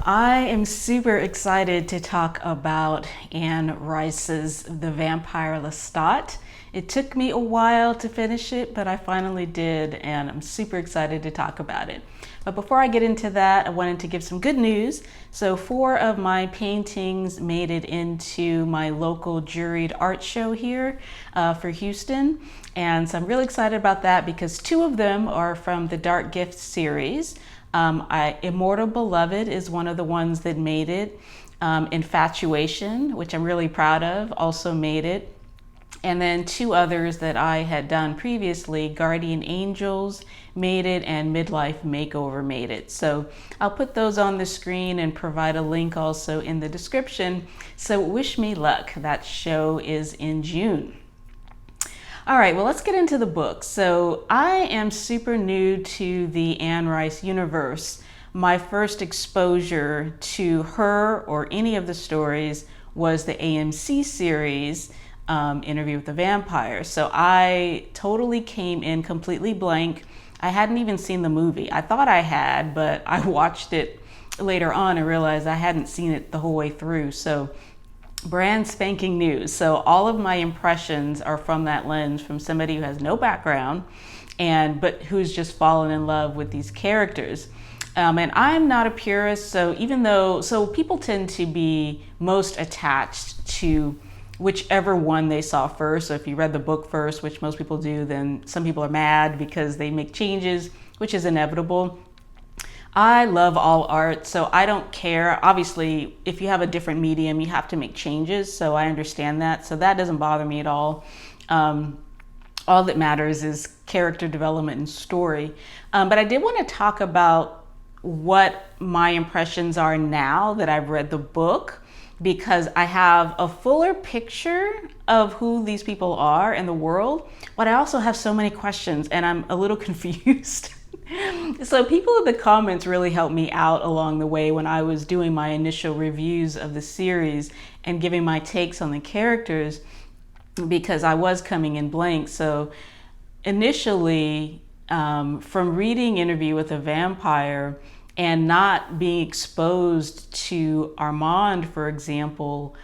I am super excited to talk about Anne Rice's The Vampire Lestat. It took me a while to finish it, but I finally did, and I'm super excited to talk about it. But before I get into that, I wanted to give some good news. So 4 of my paintings made it into my local juried art show here for Houston. And so I'm really excited about that because 2 of them are from the Dark Gift series. Immortal Beloved is one of the ones that made it. Infatuation, which I'm really proud of, also made it. And then 2 others that I had done previously, Guardian Angels made it and Midlife Makeover made it. So I'll put those on the screen and provide a link also in the description. So wish me luck. That show is in June. All right, well, let's get into the book. So I am super new to the Anne Rice universe. My first exposure to her or any of the stories was the AMC series, Interview with the Vampire. So I totally came in completely blank. I hadn't even seen the movie. I thought I had, but I watched it later on and realized I hadn't seen it the whole way through. So brand spanking new. So all of my impressions are from that lens, from somebody who has no background but who's just fallen in love with these characters. And I'm not a purist, so people tend to be most attached to whichever one they saw first. So if you read the book first, which most people do, then some people are mad because they make changes, which is inevitable. I love all art, so I don't care. Obviously, if you have a different medium, you have to make changes, so I understand that. So that doesn't bother me at all. All that matters is character development and story. But I did want to talk about what my impressions are now that I've read the book, because I have a fuller picture of who these people are in the world, but I also have so many questions and I'm a little confused. So people in the comments really helped me out along the way when I was doing my initial reviews of the series and giving my takes on the characters, because I was coming in blank. So initially, from reading Interview with a Vampire and not being exposed to Armand, for example,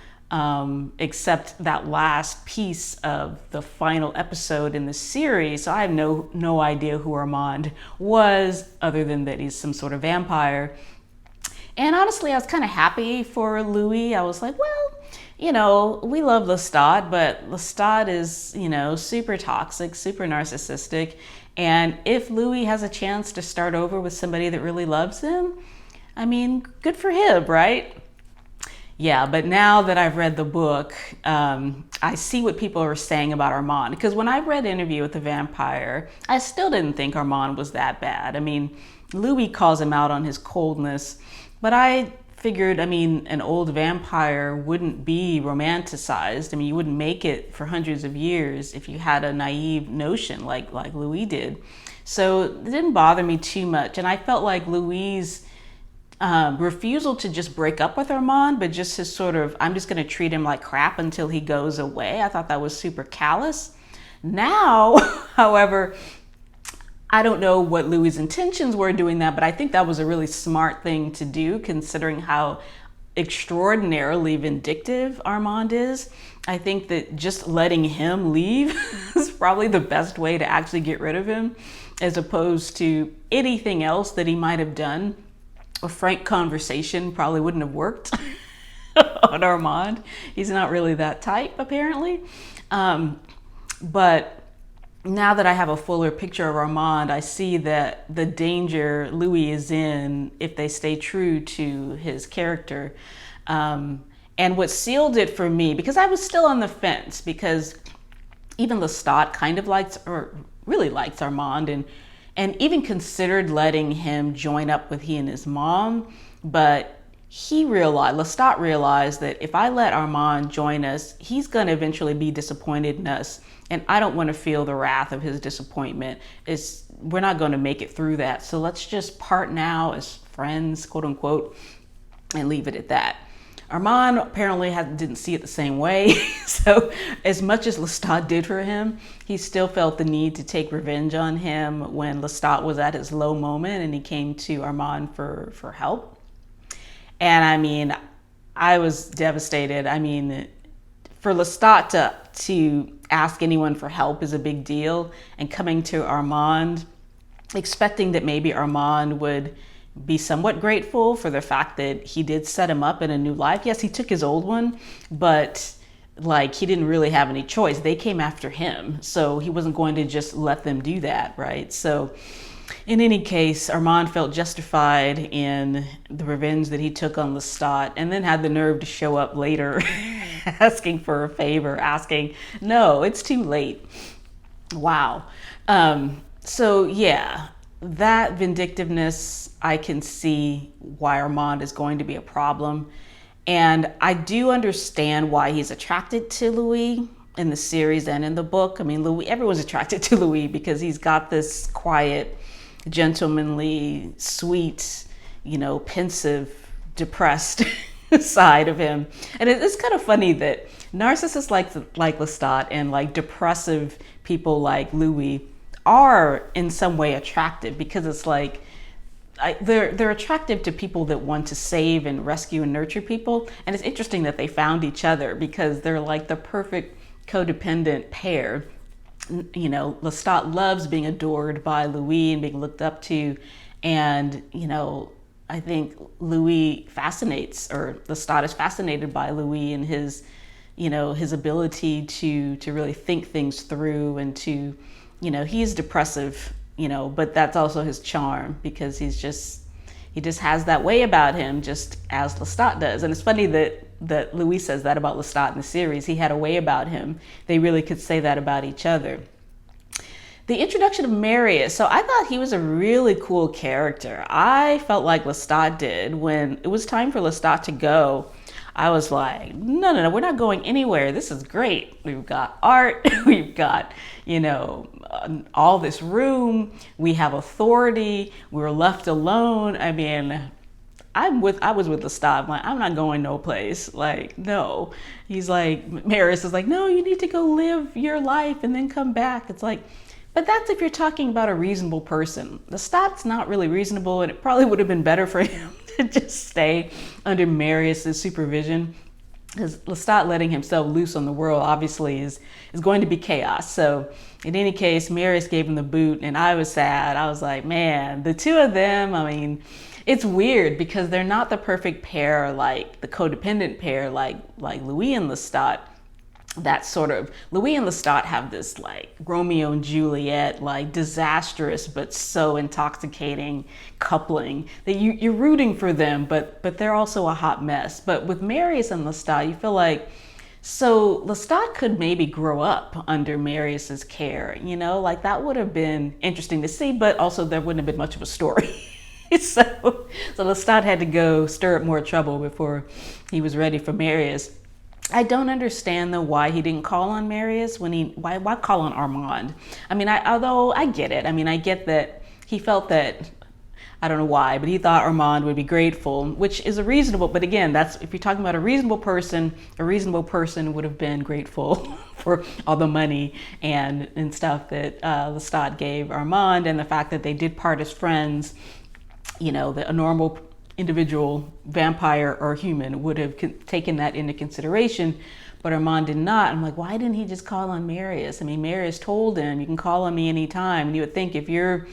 except that last piece of the final episode in the series. So I have no idea who Armand was, other than that he's some sort of vampire. And honestly, I was kind of happy for Louis. I was like, well, we love Loustat, but Loustat is, super toxic, super narcissistic. And if Louis has a chance to start over with somebody that really loves him, I mean, good for him, right? Yeah, but now that I've read the book, I see what people are saying about Armand. Because when I read Interview with the Vampire, I still didn't think Armand was that bad. I mean, Louis calls him out on his coldness, but I figured, an old vampire wouldn't be romanticized. You wouldn't make it for hundreds of years if you had a naive notion like Louis did. So it didn't bother me too much. And I felt like Louis' refusal to just break up with Armand, but just his sort of, I'm just going to treat him like crap until he goes away. I thought that was super callous. Now, however, I don't know what Louis' intentions were doing that, but I think that was a really smart thing to do, considering how extraordinarily vindictive Armand is. I think that just letting him leave is probably the best way to actually get rid of him, as opposed to anything else that he might have done. A frank conversation probably wouldn't have worked on Armand. He's not really that type, apparently. But now that I have a fuller picture of Armand, I see that the danger Louis is in if they stay true to his character. And what sealed it for me, because I was still on the fence, because even Lestat kind of really likes Armand, and even considered letting him join up with he and his mom, but Lestat realized that if I let Armand join us, he's going to eventually be disappointed in us, and I don't want to feel the wrath of his disappointment. We're not going to make it through that, so let's just part now as friends, quote unquote, and leave it at that. Armand apparently didn't see it the same way. So as much as Lestat did for him, he still felt the need to take revenge on him when Lestat was at his low moment and he came to Armand for help. And I mean, I was devastated. I mean, for Lestat to ask anyone for help is a big deal. And coming to Armand, expecting that maybe Armand would be somewhat grateful for the fact that he did set him up in a new life. Yes, he took his old one, but like he didn't really have any choice. They came after him, so he wasn't going to just let them do that, right? So in any case, Armand felt justified in the revenge that he took on Lestat, and then had the nerve to show up later asking for a favor, asking, no, it's too late. Wow. So yeah, that vindictiveness, I can see why Armand is going to be a problem. And I do understand why he's attracted to Louis in the series and in the book. I mean, Louis, everyone's attracted to Louis because he's got this quiet, gentlemanly, sweet, pensive, depressed side of him. And it's kind of funny that narcissists like Lestat and like depressive people like Louis are in some way attractive, because it's like they're attractive to people that want to save and rescue and nurture people. And it's interesting that they found each other, because they're like the perfect codependent pair. Lestat loves being adored by Louis and being looked up to. And, I think Louis Lestat is fascinated by Louis and his ability to really think things through, and to, he's depressive, but that's also his charm, because he just has that way about him, just as Lestat does. And it's funny that Louis says that about Lestat in the series. He had a way about him. They really could say that about each other. The introduction of Marius. So I thought he was a really cool character. I felt like Lestat did. When it was time for Lestat to go, I was like, no, we're not going anywhere. This is great. We've got art. We've got, all this room. We have authority. We're left alone. I mean, I was with Lestat. I'm not going no place. Like, no. He's like, Marius is like, no, you need to go live your life and then come back. It's like, but that's if you're talking about a reasonable person. Lestat's not really reasonable, and it probably would have been better for him to just stay under Marius's supervision, because Lestat letting himself loose on the world obviously is going to be chaos. So in any case, Marius gave him the boot, and I was sad. I was like, man, the two of them, I mean, it's weird because they're not the perfect pair, like the codependent pair, like Louis and Lestat. That sort of, Louis and Lestat have this like Romeo and Juliet, like disastrous but so intoxicating coupling that you're rooting for them, but they're also a hot mess. But with Marius and Lestat, you feel like, so Lestat could maybe grow up under Marius's care, like that would have been interesting to see, but also there wouldn't have been much of a story. so Lestat had to go stir up more trouble before he was ready for Marius. I don't understand though why he didn't call on Marius why call on Armand? I mean, although I get it. I mean, I get that he felt that, I don't know why, but he thought Armand would be grateful, which is but again, that's, if you're talking about a reasonable person would have been grateful for all the money and stuff that Lestat gave Armand, and the fact that they did part as friends. That a normal individual, vampire or human, would have taken that into consideration, but Armand did not. I'm like, why didn't he just call on Marius? I mean, Marius told him, you can call on me anytime. And you would think if you're,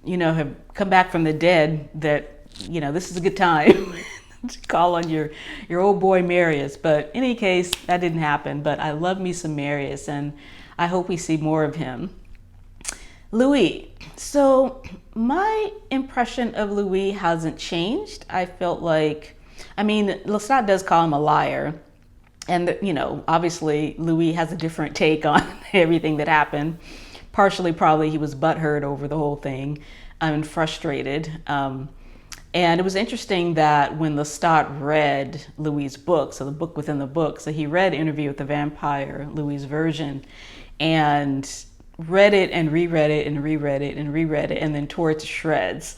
have come back from the dead, that, this is a good time to call on your old boy Marius. But in any case, that didn't happen. But I love me some Marius, and I hope we see more of him. Louis. So my impression of Louis hasn't changed. I felt like, Lestat does call him a liar. And, obviously Louis has a different take on everything that happened. Partially, probably he was butthurt over the whole thing and frustrated. And it was interesting that when Lestat read Louis' book, so the book within the book, so he read Interview with the Vampire, Louis' version, and read it and reread it and reread it and reread it and then tore it to shreds.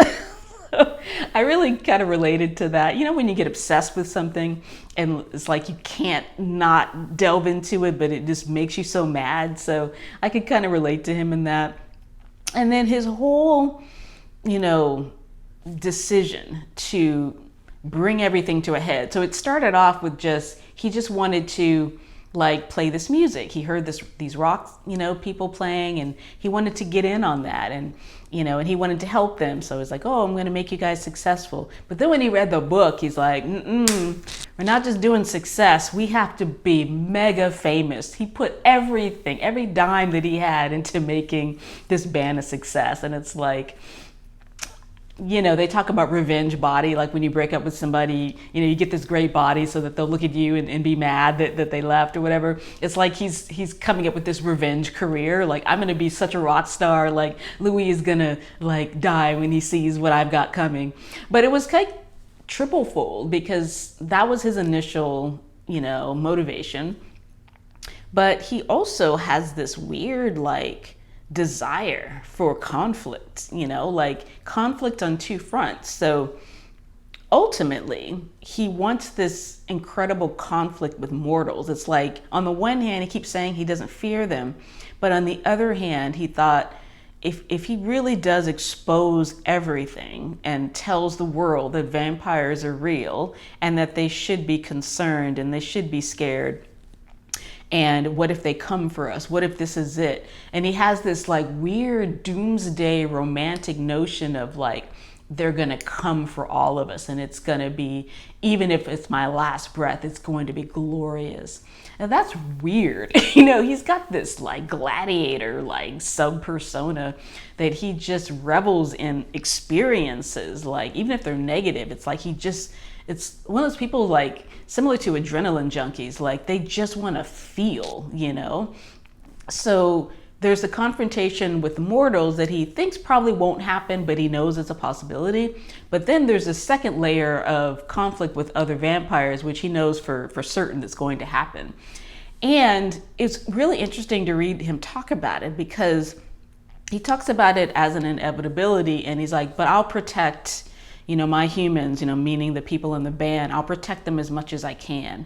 I really kind of related to that. When you get obsessed with something and it's like you can't not delve into it, but it just makes you so mad. So I could kind of relate to him in that. And then his whole, decision to bring everything to a head. So it started off with he just wanted to like play this music. He heard these rock, people playing, and he wanted to get in on that, and and he wanted to help them. So it's like, oh, I'm going to make you guys successful. But then when he read the book, he's like, we're not just doing success. We have to be mega famous. He put everything, every dime that he had into making this band a success. And it's like, they talk about revenge body, like when you break up with somebody, you get this great body so that they'll look at you and be mad that they left or whatever. It's like he's coming up with this revenge career. Like, I'm going to be such a rock star. Like, Louis is going to like die when he sees what I've got coming. But it was like triple fold, because that was his initial, motivation. But he also has this weird, like, desire for conflict, like conflict on two fronts. So ultimately, he wants this incredible conflict with mortals. It's like, on the one hand, he keeps saying he doesn't fear them, but on the other hand, he thought if he really does expose everything and tells the world that vampires are real and that they should be concerned and they should be scared, and what if they come for us? What if this is it? And he has this like weird doomsday romantic notion of like, they're gonna come for all of us, and it's gonna be, even if it's my last breath, it's going to be glorious. And that's weird. He's got this like gladiator, like sub persona that he just revels in experiences. Like, even if they're negative, it's like it's one of those people, like similar to adrenaline junkies, like they just want to feel, So there's a confrontation with mortals that he thinks probably won't happen, but he knows it's a possibility. But then there's a second layer of conflict with other vampires, which he knows for certain that's going to happen. And it's really interesting to read him talk about it, because he talks about it as an inevitability, and he's like, but I'll protect my humans, meaning the people in the band, I'll protect them as much as I can.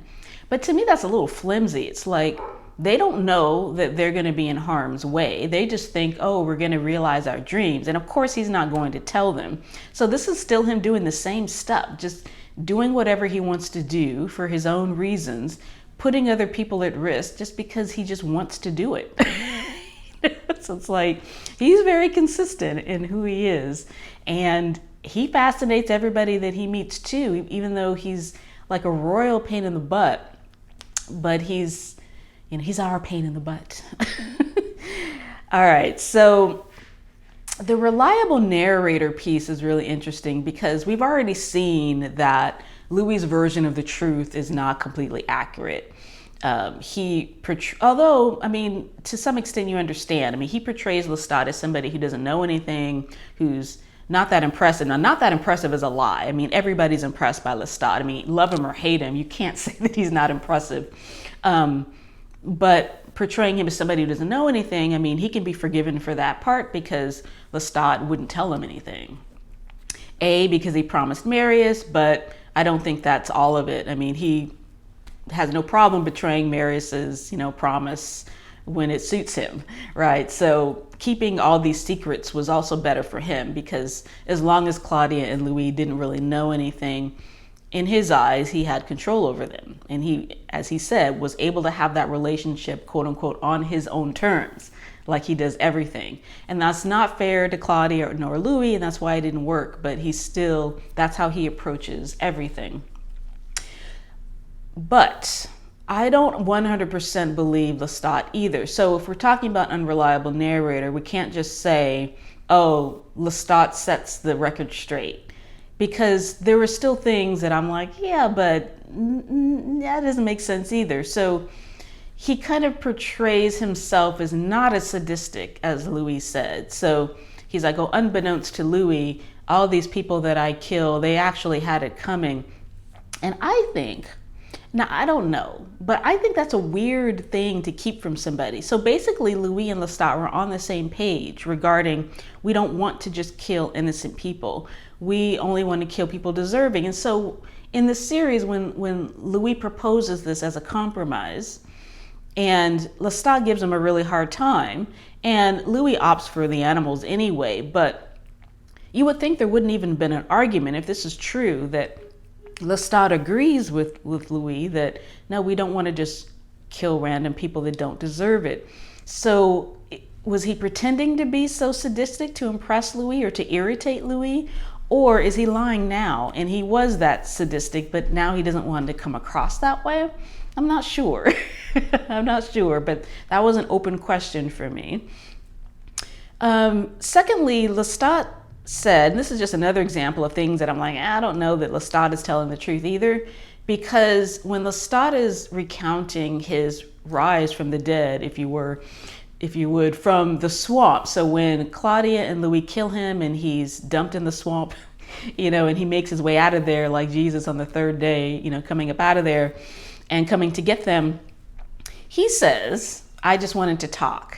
But to me, that's a little flimsy. It's like, they don't know that they're going to be in harm's way. They just think, oh, we're going to realize our dreams. And of course, he's not going to tell them. So this is still him doing the same stuff, just doing whatever he wants to do for his own reasons, putting other people at risk just because he just wants to do it. So it's like, he's very consistent in who he is. And he fascinates everybody that he meets too, even though he's like a royal pain in the butt, but he's our pain in the butt. All right, so the reliable narrator piece is really interesting, because we've already seen that Louis' version of the truth is not completely accurate. Although, to some extent you understand, he portrays Lestat as somebody who doesn't know anything, who's not that impressive. Now, not that impressive is a lie. Everybody's impressed by Lestat. Love him or hate him, you can't say that he's not impressive. But portraying him as somebody who doesn't know anything, he can be forgiven for that part, because Lestat wouldn't tell him anything. Because he promised Marius, but I don't think that's all of it. He has no problem betraying Marius's, promise when it suits him, right? So keeping all these secrets was also better for him, because as long as Claudia and Louis didn't really know anything, in his eyes, he had control over them. And he, as he said, was able to have that relationship, quote unquote, on his own terms, like he does everything. And that's not fair to Claudia nor Louis, and that's why it didn't work. But that's how he approaches everything. But I don't 100% believe Lestat either. So if we're talking about unreliable narrator, we can't just say, oh, Lestat sets the record straight. Because there were still things that I'm like, yeah, but that doesn't make sense either. So he kind of portrays himself as not as sadistic as Louis said. So he's like, oh, unbeknownst to Louis, all these people that I kill, they actually had it coming. And I think, now I don't know, but I think that's a weird thing to keep from somebody. So basically Louis and Lestat were on the same page regarding, we don't want to just kill innocent people. We only want to kill people deserving. And so in the series, when Louis proposes this as a compromise, and Lestat gives him a really hard time, and Louis opts for the animals anyway, but you would think there wouldn't even been an argument if this is true, that Lestat agrees with Louis that, no, we don't want to just kill random people that don't deserve it. So was he pretending to be so sadistic to impress Louis or to irritate Louis? Or is he lying now? And he was that sadistic, but now he doesn't want to come across that way? I'm not sure. I'm not sure, but that was an open question for me. Secondly, Lestat said, and this is just another example of things that I'm like, I don't know that Lestat is telling the truth either, because when Lestat is recounting his rise from the dead, if you would, from the swamp. So when Claudia and Louis kill him and he's dumped in the swamp, and he makes his way out of there like Jesus on the third day, coming up out of there and coming to get them, he says, I just wanted to talk.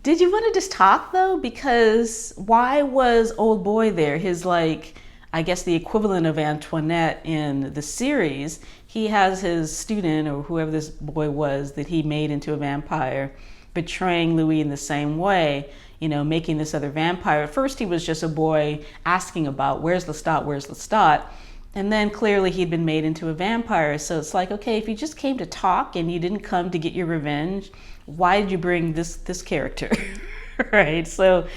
Did you want to just talk though? Because why was old boy there? His I guess the equivalent of Antoinette in the series. He has his student or whoever this boy was that he made into a vampire, betraying Louis in the same way, making this other vampire. At first he was just a boy asking about where's Lestat? And then clearly he'd been made into a vampire. So it's like, okay, if you just came to talk and you didn't come to get your revenge, why did you bring this character? Right? So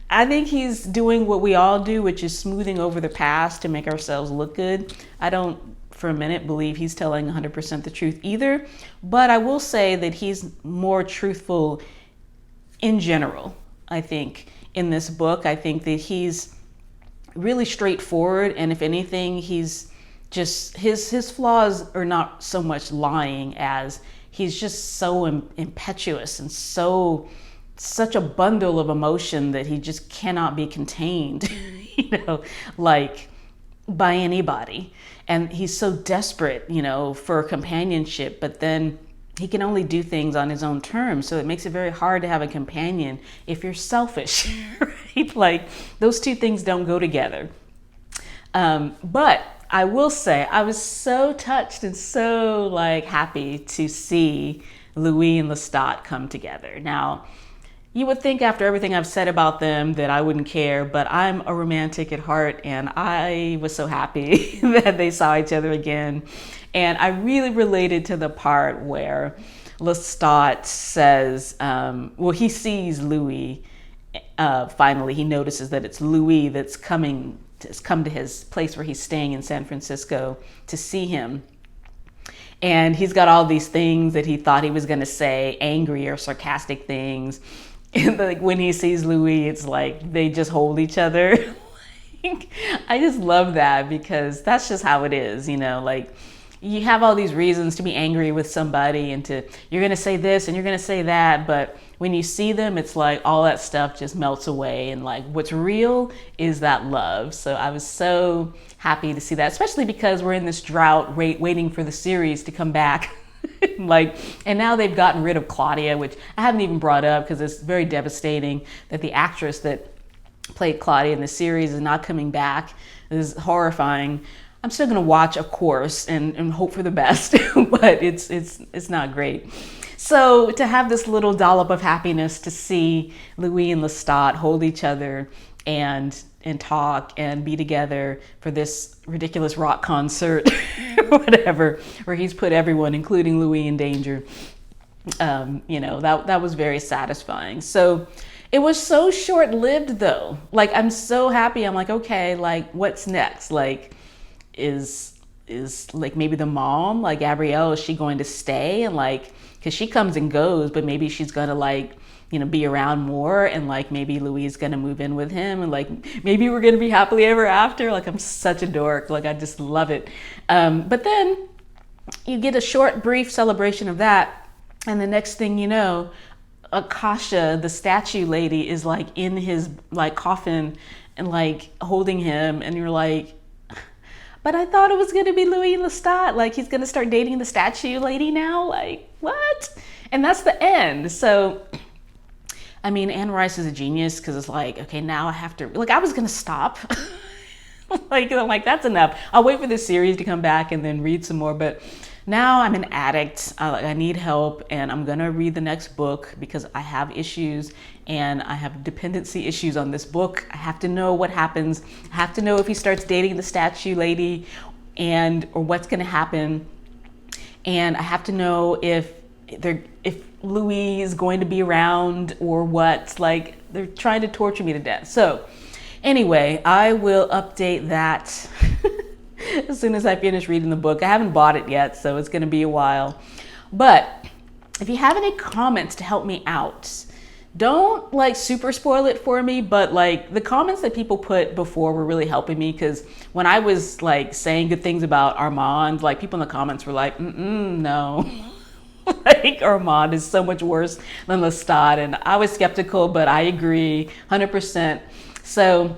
I think he's doing what we all do, which is smoothing over the past to make ourselves look good. I don't for a minute believe he's telling 100% the truth either, but I will say that he's more truthful in general. I think in this book, I think that he's really straightforward, and if anything, he's just his flaws are not so much lying as he's just so impetuous and such a bundle of emotion that he just cannot be contained, by anybody. And he's so desperate, for companionship, but then he can only do things on his own terms. So it makes it very hard to have a companion if you're selfish, right? Those two things don't go together. But I will say I was so touched and so happy to see Louis and Lestat come together. Now, you would think after everything I've said about them that I wouldn't care, but I'm a romantic at heart, and I was so happy that they saw each other again. And I really related to the part where Lestat says, he sees Louis. Finally, he notices that it's Louis that's come to his place where he's staying in San Francisco to see him. And he's got all these things that he thought he was going to say, angry or sarcastic things. And when he sees Louis, it's like they just hold each other. I just love that, because that's just how it is, you have all these reasons to be angry with somebody and you're going to say this and you're going to say that, but when you see them, it's like all that stuff just melts away, and what's real is that love. So I was so happy to see that, especially because we're in this drought waiting for the series to come back. And now they've gotten rid of Claudia, which I haven't even brought up because it's very devastating that the actress that played Claudia in the series is not coming back. It is horrifying. I'm still going to watch, of course, and hope for the best, but it's not great. So to have this little dollop of happiness to see Louis and Lestat hold each other and talk and be together for this ridiculous rock concert, whatever, where he's put everyone, including Louis, in danger. That was very satisfying. So it was so short-lived though. I'm so happy. I'm like, okay, what's next? Is maybe the mom, Gabrielle, is she going to stay? And because she comes and goes, but maybe she's gonna be around more, and maybe Louis is gonna move in with him, and maybe we're gonna be happily ever after. I'm such a dork. I just love it. But then you get a short, brief celebration of that, and the next thing you know, Akasha, the statue lady, is in his coffin and holding him, and you're like, but I thought it was going to be Louis and Lestat. He's going to start dating the statue lady now? What? And that's the end. So, Anne Rice is a genius, because it's okay, now I have to, I was going to stop. I'm that's enough. I'll wait for this series to come back and then read some more. But now I'm an addict. I need help, and I'm going to read the next book because I have issues, and I have dependency issues on this book. I have to know what happens. I have to know if he starts dating the statue lady, or what's going to happen. And I have to know if Louis is going to be around or what. Like, they're trying to torture me to death. So anyway, I will update that as soon as I finish reading the book. I haven't bought it yet, so it's going to be a while. But if you have any comments to help me out, don't like super spoil it for me, but like the comments that people put before were really helping me, because when I was like saying good things about Armand, like people in the comments were like, no. Like Armand is so much worse than Lestat, and I was skeptical, but I agree 100%. So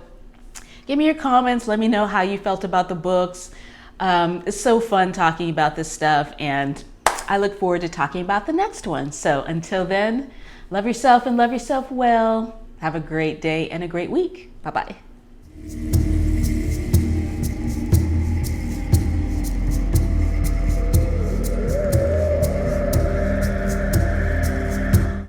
give me your comments. Let me know how you felt about the books. It's so fun talking about this stuff, and I look forward to talking about the next one. So until then, love yourself and love yourself well. Have a great day and a great week. Bye-bye.